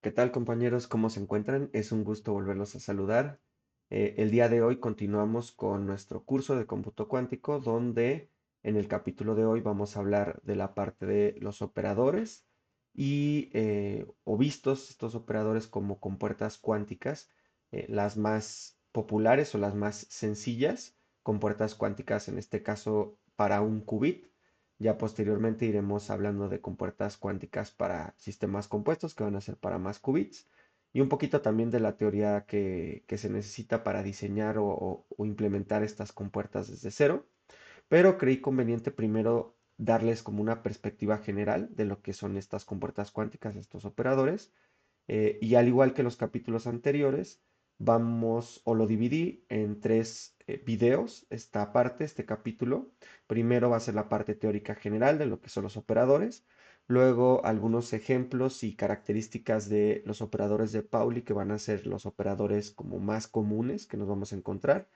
¿Qué tal, compañeros? ¿Cómo se encuentran? Es un gusto volverlos a saludar. El día de hoy continuamos con nuestro curso de cómputo cuántico, donde en el capítulo de hoy vamos a hablar de la parte de los operadores o vistos estos operadores como compuertas cuánticas, las más populares o las más sencillas, compuertas cuánticas en este caso para un qubit. Ya posteriormente iremos hablando de compuertas cuánticas para sistemas compuestos que van a ser para más qubits y un poquito también de la teoría que se necesita para diseñar o implementar estas compuertas desde cero. Pero creí conveniente primero darles como una perspectiva general de lo que son estas compuertas cuánticas, estos operadores, y al igual que los capítulos anteriores, vamos o lo dividí en tres videos, esta parte, este capítulo. Primero va a ser la parte teórica general de lo que son los operadores, luego algunos ejemplos y características de los operadores de Pauli, que van a ser los operadores como más comunes que nos vamos a encontrar.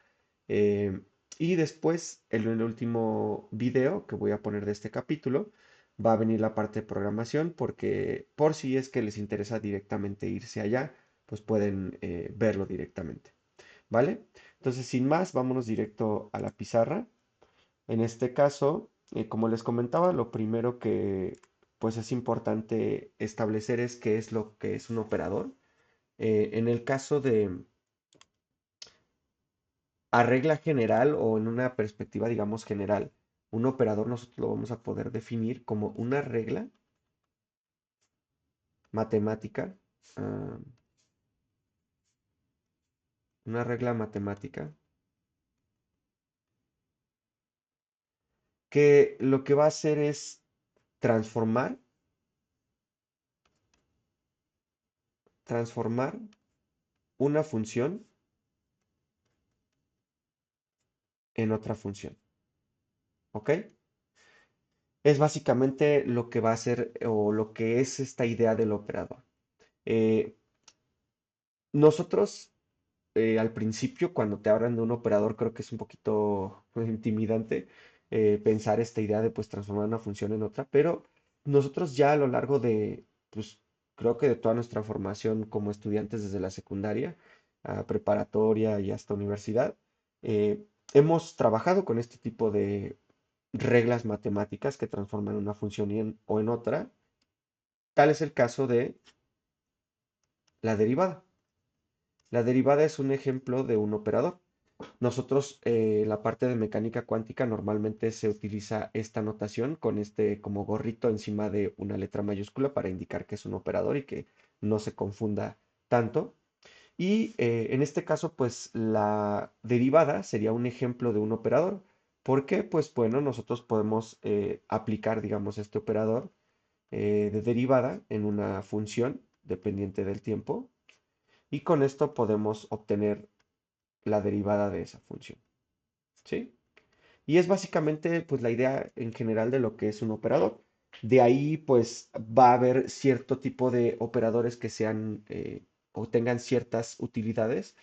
Eh, y después, en el último video que voy a poner de este capítulo, va a venir la parte de programación, porque por si es que les interesa directamente irse allá, pues pueden verlo directamente, ¿vale? Entonces, sin más, vámonos directo a la pizarra. En este caso, como les comentaba, lo primero que pues es importante establecer es qué es lo que es un operador. En el caso de a regla general o en una perspectiva, digamos, general, un operador nosotros lo vamos a poder definir como una regla matemática, ah, una regla matemática que lo que va a hacer es transformar, transformar una función en otra función, ¿ok? Es básicamente lo que va a hacer o lo que es esta idea del operador. Eh, nosotros al principio, cuando te hablan de un operador, creo que es un poquito intimidante pensar esta idea de pues transformar una función en otra, pero nosotros ya a lo largo de, pues creo que de toda nuestra formación como estudiantes desde la secundaria, a preparatoria y hasta universidad, hemos trabajado con este tipo de reglas matemáticas que transforman una función o en otra. Tal es el caso de la derivada. La derivada es un ejemplo de un operador. Nosotros, la parte de mecánica cuántica, normalmente se utiliza esta notación con este como gorrito encima de una letra mayúscula para indicar que es un operador y que no se confunda tanto. Y en este caso, pues la derivada sería un ejemplo de un operador. ¿Por qué? Pues bueno, nosotros podemos aplicar, digamos, este operador de derivada en una función dependiente del tiempo y con esto podemos obtener la derivada de esa función. ¿Sí? Y es básicamente pues la idea en general de lo que es un operador. De ahí pues va a haber cierto tipo de operadores que sean o tengan ciertas utilidades,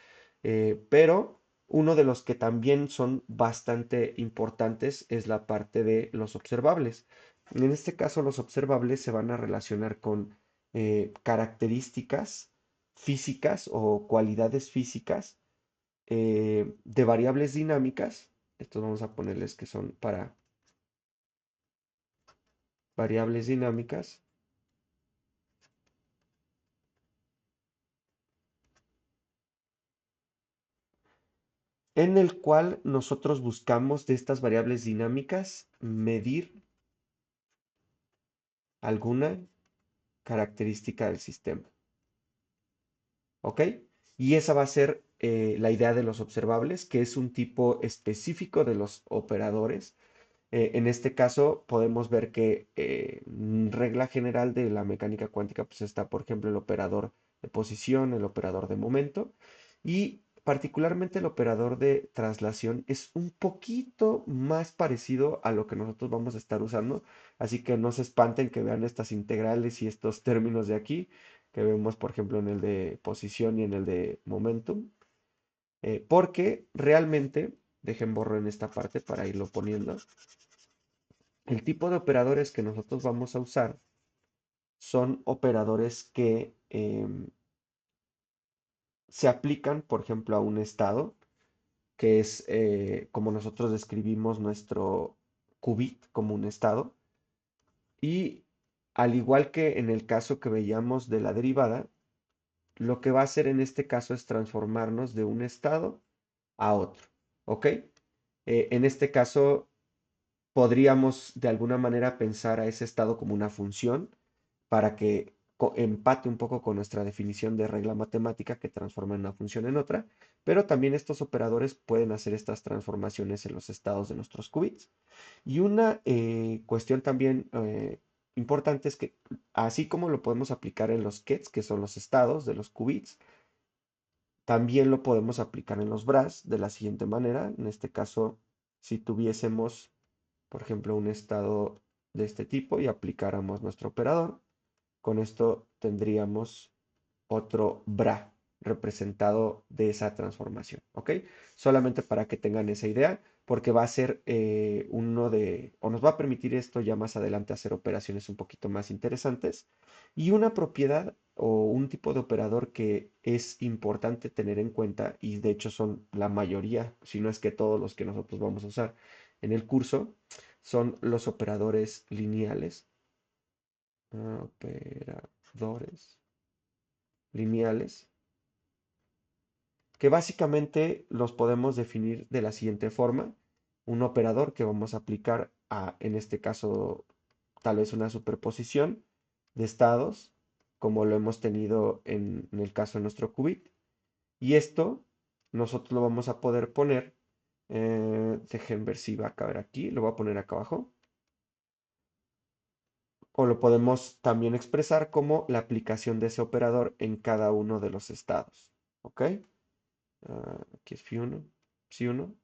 pero uno de los que también son bastante importantes es la parte de los observables. En este caso los observables se van a relacionar con características físicas o cualidades físicas de variables dinámicas. Estos vamos a ponerles que son para variables dinámicas, en el cual nosotros buscamos de estas variables dinámicas medir alguna característica del sistema. ¿Ok? Y esa va a ser la idea de los observables, que es un tipo específico de los operadores. En este caso podemos ver que regla general de la mecánica cuántica pues está, por ejemplo, el operador de posición, el operador de momento y particularmente el operador de traslación es un poquito más parecido a lo que nosotros vamos a estar usando, así que no se espanten que vean estas integrales y estos términos de aquí que vemos, por ejemplo, en el de posición y en el de momentum, porque realmente, dejen borro en esta parte para irlo poniendo. El tipo de operadores que nosotros vamos a usar son operadores que em, se aplican, por ejemplo, a un estado, que es como nosotros describimos nuestro qubit como un estado. Y al igual que en el caso que veíamos de la derivada, lo que va a hacer en este caso es transformarnos de un estado a otro. ¿Ok? En este caso, podríamos de alguna manera pensar a ese estado como una función para que empate un poco con nuestra definición de regla matemática que transforma una función en otra, pero también estos operadores pueden hacer estas transformaciones en los estados de nuestros qubits. Y una cuestión también importante es que así como lo podemos aplicar en los qubits, que son los estados de los qubits, también lo podemos aplicar en los bras de la siguiente manera. En este caso, si tuviésemos, por ejemplo, un estado de este tipo y aplicáramos nuestro operador, con esto tendríamos otro bra representado de esa transformación, ¿ok? Solamente para que tengan esa idea, porque va a ser o nos va a permitir esto ya más adelante hacer operaciones un poquito más interesantes. Y una propiedad o un tipo de operador que es importante tener en cuenta, y de hecho son la mayoría, si no es que todos los que nosotros vamos a usar en el curso, son los operadores lineales. Operadores lineales, que básicamente los podemos definir de la siguiente forma. Un operador que vamos a aplicar a, en este caso, tal vez una superposición de estados, como lo hemos tenido en el caso de nuestro qubit. Y esto nosotros lo vamos a poder poner, dejen ver si va a caber aquí, lo voy a poner acá abajo. O lo podemos también expresar como la aplicación de ese operador en cada uno de los estados. ¿Ok? Aquí es psi1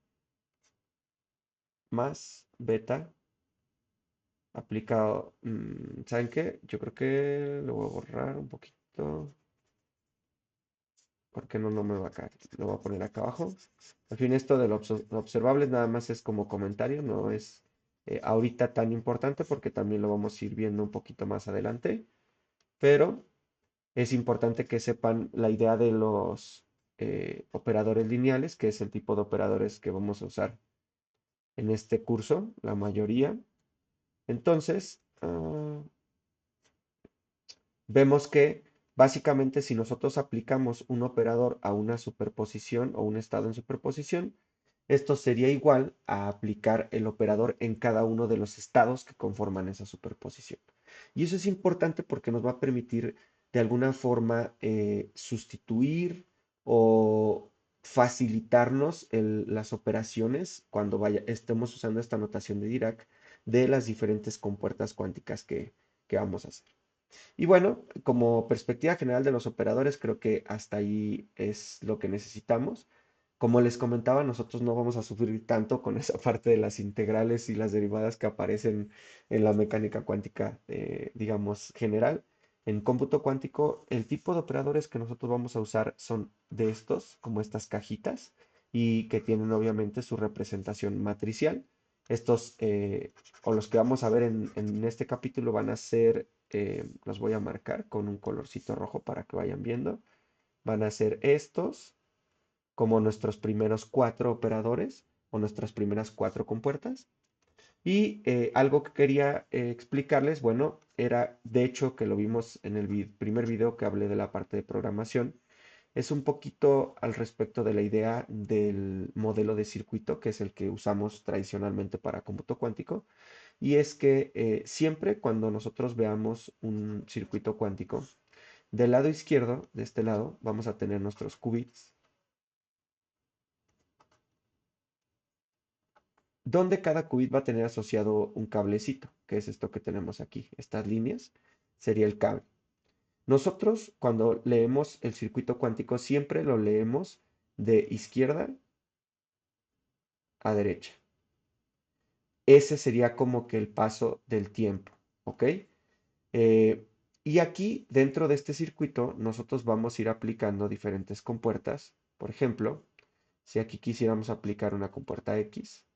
más beta aplicado. ¿Saben qué? Yo creo que lo voy a borrar un poquito porque no me va a caer. Lo voy a poner acá abajo. Al fin, esto de los observables nada más es como comentario, no es ahorita tan importante porque también lo vamos a ir viendo un poquito más adelante. Pero es importante que sepan la idea de los operadores lineales, que es el tipo de operadores que vamos a usar en este curso, la mayoría. Entonces, vemos que básicamente si nosotros aplicamos un operador a una superposición o un estado en superposición, esto sería igual a aplicar el operador en cada uno de los estados que conforman esa superposición. Y eso es importante porque nos va a permitir de alguna forma sustituir o facilitarnos las operaciones cuando estemos usando esta notación de Dirac de las diferentes compuertas cuánticas que vamos a hacer. Y bueno, como perspectiva general de los operadores, creo que hasta ahí es lo que necesitamos. Como les comentaba, nosotros no vamos a sufrir tanto con esa parte de las integrales y las derivadas que aparecen en la mecánica cuántica, digamos, general. En cómputo cuántico, el tipo de operadores que nosotros vamos a usar son de estos, como estas cajitas, y que tienen obviamente su representación matricial. Estos, o los que vamos a ver en este capítulo, van a ser, los voy a marcar con un colorcito rojo para que vayan viendo. Van a ser estos como nuestros primeros cuatro operadores o nuestras primeras cuatro compuertas. Y algo que quería explicarles, bueno, era de hecho que lo vimos en el primer video que hablé de la parte de programación, es un poquito al respecto de la idea del modelo de circuito, que es el que usamos tradicionalmente para cómputo cuántico, y es que siempre cuando nosotros veamos un circuito cuántico, del lado izquierdo, de este lado, vamos a tener nuestros qubits, donde cada qubit va a tener asociado un cablecito, que es esto que tenemos aquí. Estas líneas sería el cable. Nosotros, cuando leemos el circuito cuántico, siempre lo leemos de izquierda a derecha. Ese sería como que el paso del tiempo, ¿ok? Y aquí, dentro de este circuito, nosotros vamos a ir aplicando diferentes compuertas. Por ejemplo, si aquí quisiéramos aplicar una compuerta X,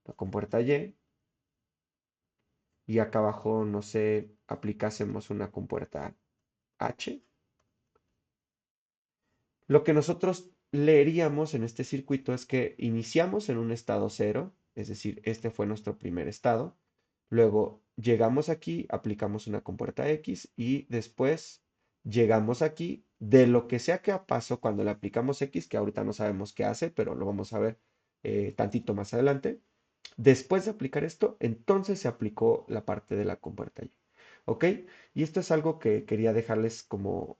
la compuerta Y, y acá abajo, no sé, aplicásemos una compuerta H. Lo que nosotros leeríamos en este circuito es que iniciamos en un estado cero, es decir, este fue nuestro primer estado. Luego llegamos aquí, aplicamos una compuerta X y después llegamos aquí. De lo que sea que pasó cuando le aplicamos X, que ahorita no sabemos qué hace, pero lo vamos a ver tantito más adelante. Después de aplicar esto, entonces se aplicó la parte de la compuerta Y. ¿Ok? Y esto es algo que quería dejarles como,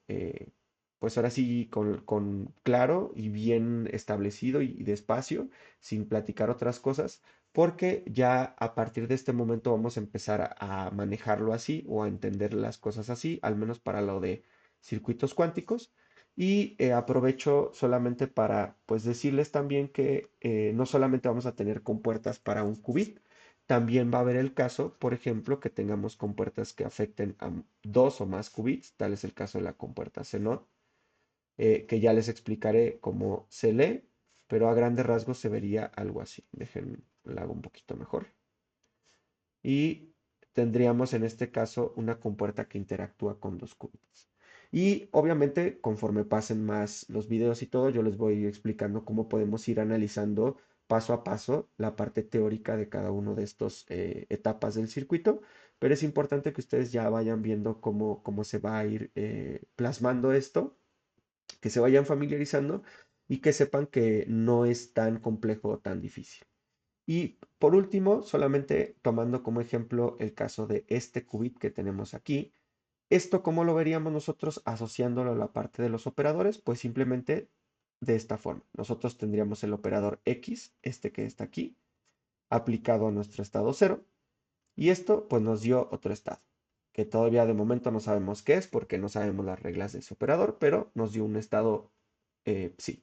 pues ahora sí, con claro y bien establecido y despacio, sin platicar otras cosas, porque ya a partir de este momento vamos a empezar a manejarlo así o a entender las cosas así, al menos para lo de circuitos cuánticos. Y aprovecho solamente para pues decirles también que no solamente vamos a tener compuertas para un qubit, también va a haber el caso, por ejemplo, que tengamos compuertas que afecten a dos o más qubits, tal es el caso de la compuerta CNOT, que ya les explicaré cómo se lee, pero a grandes rasgos se vería algo así. Dejen, la hago un poquito mejor. Y tendríamos en este caso una compuerta que interactúa con dos qubits. Y obviamente, conforme pasen más los videos y todo, yo les voy explicando cómo podemos ir analizando paso a paso la parte teórica de cada uno de estos etapas del circuito, pero es importante que ustedes ya vayan viendo cómo se va a ir plasmando esto, que se vayan familiarizando y que sepan que no es tan complejo o tan difícil. Y por último, solamente tomando como ejemplo el caso de este qubit que tenemos aquí, ¿esto cómo lo veríamos nosotros asociándolo a la parte de los operadores? Pues simplemente de esta forma. Nosotros tendríamos el operador X, este que está aquí, aplicado a nuestro estado cero, y esto pues nos dio otro estado, que todavía de momento no sabemos qué es porque no sabemos las reglas de ese operador, pero nos dio un estado psi.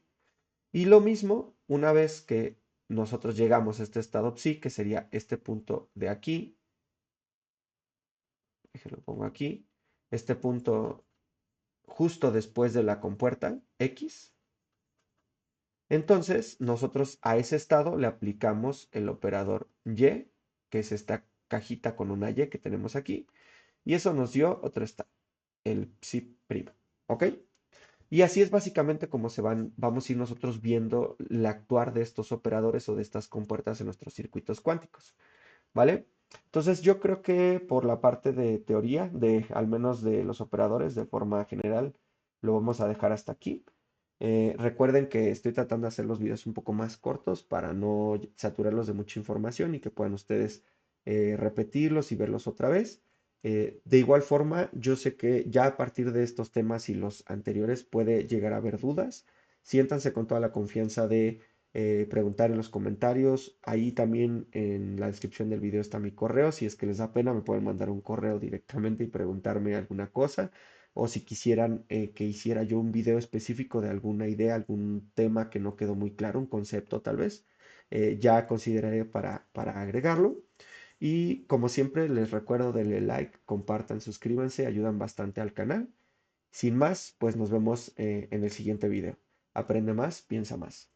Y lo mismo, una vez que nosotros llegamos a este estado psi, que sería este punto de aquí, lo pongo aquí, este punto justo después de la compuerta X, entonces nosotros a ese estado le aplicamos el operador Y, que es esta cajita con una Y que tenemos aquí, y eso nos dio otro estado, el psi primo, ¿ok? Y así es básicamente como vamos a ir nosotros viendo el actuar de estos operadores o de estas compuertas en nuestros circuitos cuánticos, ¿vale? Entonces yo creo que por la parte de teoría, de al menos de los operadores de forma general, lo vamos a dejar hasta aquí. Recuerden que estoy tratando de hacer los videos un poco más cortos para no saturarlos de mucha información y que puedan ustedes repetirlos y verlos otra vez. De igual forma, yo sé que ya a partir de estos temas y los anteriores puede llegar a haber dudas. Siéntanse con toda la confianza de preguntar en los comentarios. Ahí también en la descripción del video está mi correo. Si es que les da pena, me pueden mandar un correo directamente y preguntarme alguna cosa. O si quisieran que hiciera yo un video específico de alguna idea, algún tema que no quedó muy claro, un concepto tal vez, ya consideraré para agregarlo. Y como siempre, les recuerdo, denle like, compartan, suscríbanse, ayudan bastante al canal. Sin más, pues nos vemos en el siguiente video. Aprende más, piensa más.